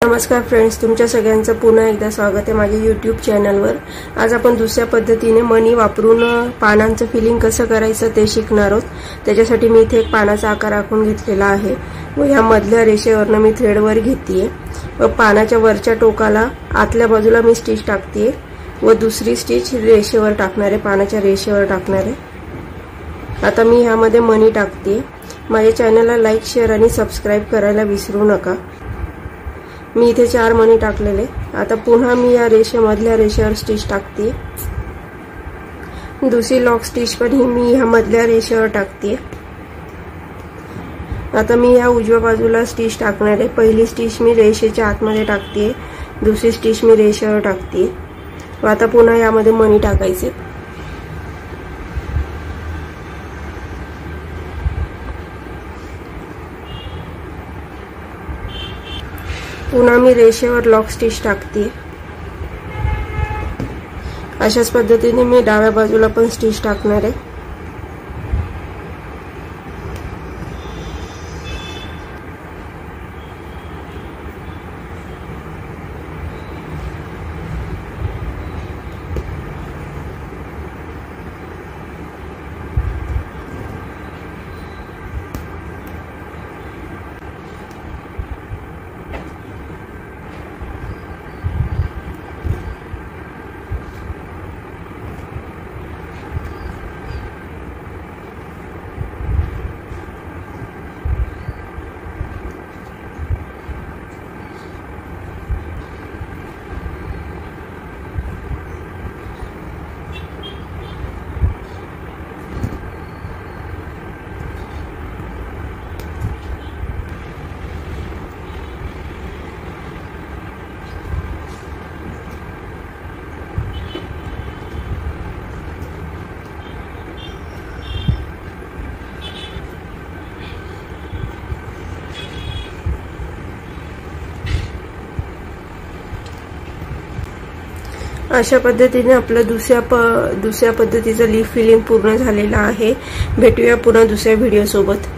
नमस्कार फ्रेंड्स, तुमच्या सगळ्यांचं पुन्हा एकदा स्वागत आहे माझ्या YouTube चॅनलवर। आज आपण दुसऱ्या पद्धतीने मणी वापरून पानांचं फिलिंग कसं करायचं ते शिकणार आहोत। त्याच्यासाठी मी इथे एक पानाचा आकार आखून घेतलेला आहे व या मधल्या रेषेवरनं मी थ्रेडवर घेतेय व पानाच्या वरच्या टोकाला आतल्या बाजूला मी स्टिच टाकतेय व दुसरी स्टिच रेषेवर टाकणार आहे, पानाच्या रेषेवर टाकणार आहे। आता मी यामध्ये मणी टाकते। माझ्या चॅनलला लाईक, शेअर आणि सबस्क्राइब करायला विसरू नका। मी इथे 4 मणी टाकलेले। आता पुन्हा मी या रेषेमधल्या रेषेवर स्टिच टाकते। दुसरी लॉक स्टिच पण ही मी या मधल्या रेषेवर टाकते। आता मी या उजव्या बाजूला स्टिच टाकणार आहे। पहिली स्टिच मी रेषेच्या आतमध्ये टाकते, दुसरी स्टिच मी रेषेवर टाकते व आता पुन्हा यामध्ये मणी टाकायचे। पुन्हा मी रेषेवर लॉक स्टिच टाकते। अशाच पद्धतीने मी डाव्या बाजूला पण स्टिच टाकणार आहे। अशा पद्धतीने आपलं दुसऱ्या पद्धतीचं लीफ फिलिंग पूर्ण झालेलं आहे। भेटूया पुन्हा दुसऱ्या व्हिडिओ सोबत।